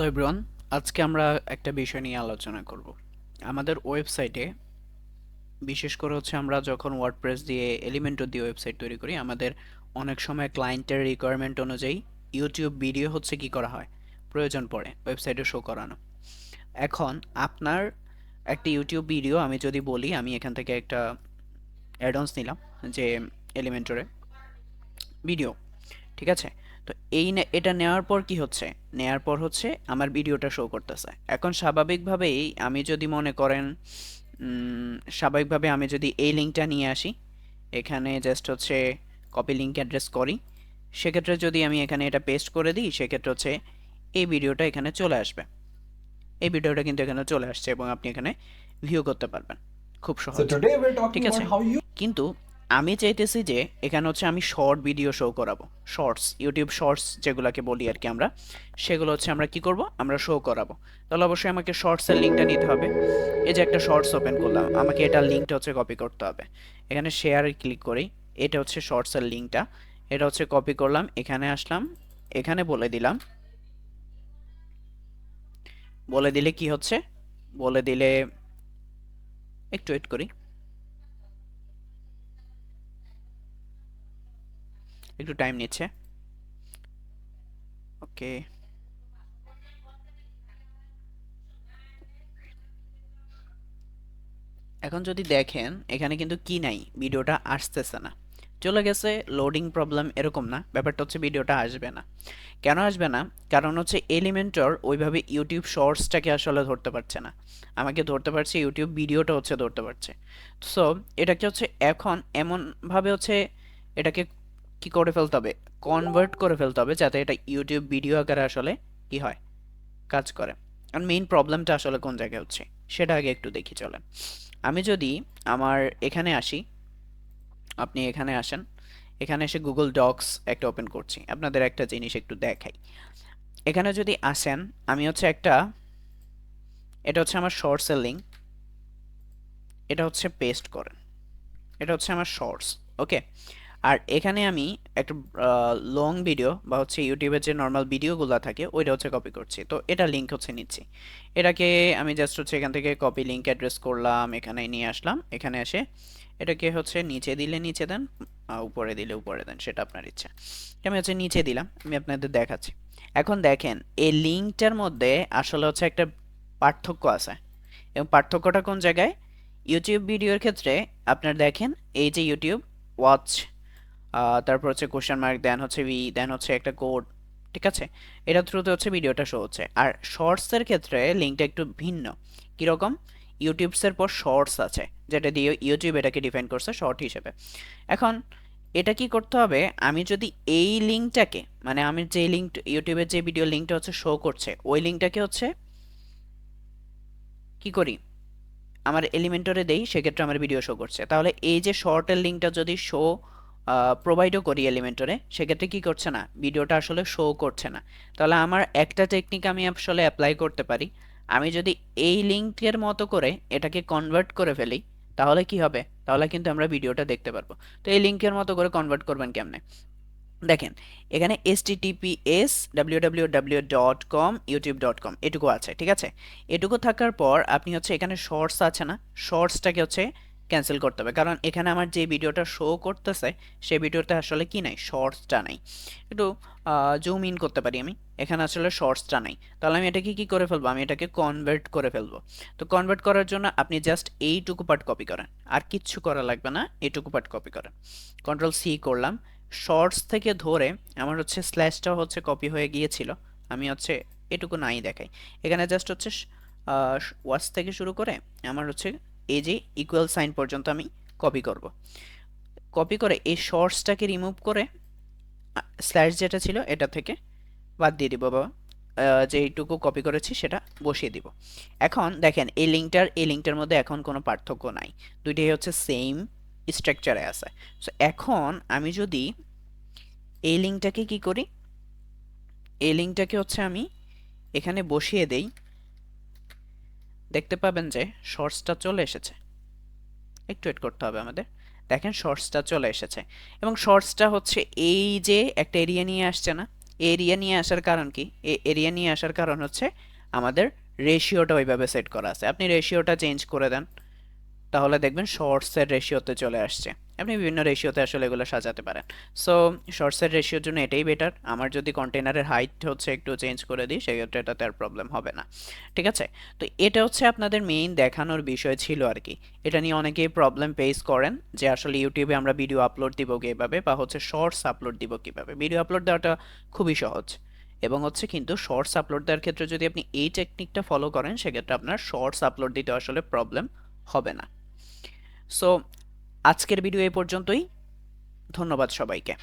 Hello everyone, আজকে আমরা একটা বিষয় নিয়ে আলোচনা করব। আমাদের ওয়েবসাইটে বিশেষ করে আমরা যখন ওয়ার্ডপ্রেস দিয়ে এলিমেন্টর দিয়ে ওয়েবসাইট তৈরি করি, আমাদের অনেক সময় ক্লায়েন্টের রিকোয়ারমেন্ট অনুযায়ী ইউটিউব ভিডিও কি করা হয়, প্রয়োজন পড়ে ওয়েবসাইটে শো করানো। এখন আপনার একটা ইউটিউব ভিডিও আমি যদি বলি, আমি এখান থেকে একটা অ্যাডন্স নিলাম যে এলিমেন্টরে ভিডিও, ঠিক আছে? তো এটা নেওয়ার পর কি হচ্ছে, নেওয়ার পর আমার ভিডিওটা শো করতেছে। এখন স্বাভাবিকভাবেই আমি যদি মনে করেন স্বাভাবিকভাবে আমি যদি এই লিঙ্কটা নিয়ে আসি, এখানে জাস্ট কপি লিঙ্ক অ্যাড্রেস করি, সেক্ষেত্রে যদি আমি এখানে এটা পেস্ট করে দিই, সেক্ষেত্রে এই ভিডিওটা এখানে চলে আসবে। এই ভিডিওটা কিন্তু এখানে চলে আসছে এবং আপনি এখানে ভিউ করতে পারবেন খুব So সহজে, today we're ঠিক talking আছে? about how you কিন্তু আমি চাইতেছি যে এখানে আমি শর্ট ভিডিও শো করাবো। শর্টস, ইউটিউব শর্টস যেগুলোকে বলি আর কি আমরা, সেগুলো আমরা কি করব, আমরা শো করাবো। তাহলে অবশ্যই আমাকে শর্টসের লিঙ্কটা নিতে হবে। এই যে একটা শর্টস ওপেন করলাম, আমাকে এটার লিঙ্কটা কপি করতে হবে। এখানে শেয়ারে ক্লিক করি, এটা শর্টসের লিঙ্কটা, এটা কপি করলাম, এখানে আসলাম, এখানে বলে দিলাম। বলে দিলে কি হচ্ছে, বলে দিলে একটু ওয়েট করি, একটু টাইম নিচ্ছে। ওকে, এখন যদি দেখেন এখানে কিন্তু কি নাই, ভিডিওটা আসতেছে না, চলে গেছে, লোডিং প্রবলেম এরকম না, ব্যাপারটা ভিডিওটা আসবে না। কেন আসবে না? কারণ এলিমেন্টর ওইভাবে ইউটিউব শর্টসটাকে আসলে ধরতে পারছে না, আমাকে ধরতে পারছে ইউটিউব ভিডিওটা ধরতে পারছে। সো এটাকে এখন এমনভাবে এটাকে কি করে ফেলতে হবে, কনভার্ট করে ফেলতে হবে, যাতে এটা ইউটিউব ভিডিও আকারে কি হয়, কাজ করে। আর মেইন প্রবলেমটা কোন জায়গায় হচ্ছে সেটা আগে একটু দেখি চলেন। আমি যদি আমার এখানে আসি, আপনি এখানে আসেন, এখানে এসে গুগল ডক্স একটা ওপেন করছি, আপনাদের একটা জিনিস একটু দেখাই। এখানে যদি আসেন, আমি একটা, এটা আমার শর্টসের লিঙ্ক, এটা পেস্ট করেন, এটা আমার শর্টস, ওকে। আর এখানে আমি একটা লং ভিডিও বা ইউটিউবের যে নর্মাল ভিডিওগুলো থাকে ওইটা কপি করছি, তো এটা লিঙ্ক নিচ্ছি। এটাকে আমি জাস্ট এখান থেকে কপি লিঙ্ক অ্যাড্রেস করলাম, এখানে নিয়ে আসলাম, এখানে এসে এটাকে নিচে দিলে নিচে দেন, উপরে দিলে উপরে দেন, সেটা আপনার ইচ্ছা। এটা আমি নিচে দিলাম, আমি আপনাদের দেখাচ্ছি। এখন দেখেন এই লিঙ্কটার মধ্যে আসলে একটা পার্থক্য আছে, এবং পার্থক্যটা কোন জায়গায়, ইউটিউব ভিডিওর ক্ষেত্রে আপনার দেখেন এই যে ইউটিউব ওয়াচ, তারপর কোশ্চেন মার্ক, দেন ভি, দেন একটা কোড, ঠিক আছে? এটা থ্রুতে ভিডিওটা শো হচ্ছে। আর শর্টসের ক্ষেত্রে লিঙ্কটা একটু ভিন্ন। কীরকম? ইউটিউবসের পর শর্টস আছে, যেটা দিয়ে ইউটিউব এটাকে ডিফাইন করছে শর্ট হিসেবে। এখন এটা কি করতে হবে, আমি যদি এই লিঙ্কটাকে, মানে আমি যে লিঙ্ক, ইউটিউবের যে ভিডিও লিঙ্কটা শো করছে, ওই লিঙ্কটাকে কি করি, আমার এলিমেন্টরে দেই, সেক্ষেত্রে আমার ভিডিও শো করছে। তাহলে এই যে শর্টের লিঙ্কটা যদি শো প্রোভাইডও করি এলিমেন্টরে, সেক্ষেত্রে কি করছে না, ভিডিওটা আসলে শো করছে না। তাহলে আমার একটা টেকনিক আমি আসলে অ্যাপ্লাই করতে পারি, আমি যদি এই লিঙ্কের মতো করে এটাকে কনভার্ট করে ফেলি, তাহলে কি হবে, তাহলে কিন্তু আমরা ভিডিওটা দেখতে পারবো। তো এই লিঙ্কের মতো করে কনভার্ট করবেন কেমনে, দেখেন এখানে https://www.com youtube.com এটুকু আছে, ঠিক আছে? এটুকু থাকার পর আপনি এখানে শর্টস আছে না, শর্টসটাকে ক্যান্সেল করতে হবে, কারণ এখানে আমার যে ভিডিওটা শো করতেছে সেই ভিডিওতে আসলে কি নাই, শর্টসটা নাই। একটু জুম ইন করতে পারি আমি, এখানে আসলে শর্টসটা নাই। তাহলে আমি এটাকে কি করে ফেলবো, আমি এটাকে কনভার্ট করে ফেলবো। তো কনভার্ট করার জন্য আপনি জাস্ট এইটুকু পার্ট কপি করেন, আর কিচ্ছু করা লাগবে না, এইটুকু পার্ট কপি করেন, কন্ট্রোল সি করলাম। শর্টস থেকে ধরে আমার স্ল্যাশটাও কপি হয়ে গিয়েছিল, আমি এটুকু নাই দেখাই। এখানে জাস্ট ওয়াচ থেকে শুরু করে আমার এই যে ইকুয়াল সাইন পর্যন্ত আমি কপি করব। কপি করে এই শর্টসটাকে রিমুভ করে স্ল্যাশ যেটা ছিল এটা থেকে বাদ দিয়ে দিব, বাবা যেইটুকু কপি করেছি সেটা বসিয়ে দিব। এখন দেখেন এই লিঙ্কটার মধ্যে এখন কোনো পার্থক্য নাই, দুইটাই সেম স্ট্রাকচারে আছে। সো এখন আমি যদি এই লিঙ্কটাকে কি করি, এই লিঙ্কটাকে আমি এখানে বসিয়ে দেই, দেখতে পাবেন যে শর্টসটা চলে এসেছে। একটু ওয়েট করতে হবে আমাদের, দেখেন শর্টসটা চলে এসেছে, এবং শর্টসটা এই যে একটা এরিয়া নিয়ে আসছে না, এরিয়া নিয়ে আসার কারণ কি? এরিয়া নিয়ে আসার কারণ হচ্ছে আমাদের রেশিওটা ওইভাবে সেট করা আছে। আপনি রেশিওটা চেঞ্জ করে দেন, তাহলে দেখবেন শর্টসের রেশিওতে চলে আসছে। আপনি বিভিন্ন রেশিওতে আসলে এগুলো সাজাতে পারেন। সো শর্টসের রেশিওর জন্য এটাই বেটার। আমার যদি কন্টেনারের হাইট হচ্ছে একটু চেঞ্জ করে দিই, সেক্ষেত্রে এটাতে আর প্রবলেম হবে না। ঠিক আছে? তো এটা হচ্ছে আপনাদের মেইন দেখানোর বিষয় ছিল আর কি। এটা নিয়ে অনেকেই প্রবলেম ফেস করেন যে আসলে ইউটিউবে আমরা ভিডিও আপলোড দিব কীভাবে, বা হচ্ছে শর্টস আপলোড দিব কীভাবে। ভিডিও আপলোড দেওয়াটা খুবই সহজ, এবং হচ্ছে কিন্তু শর্টস আপলোড দেওয়ার ক্ষেত্রে যদি আপনি এই টেকনিকটা ফলো করেন, সেক্ষেত্রে আপনার শর্টস আপলোড দিতে আসলে প্রবলেম হবে না। সো আজকের ভিডিও এই পর্যন্তই। ধন্যবাদ সবাইকে।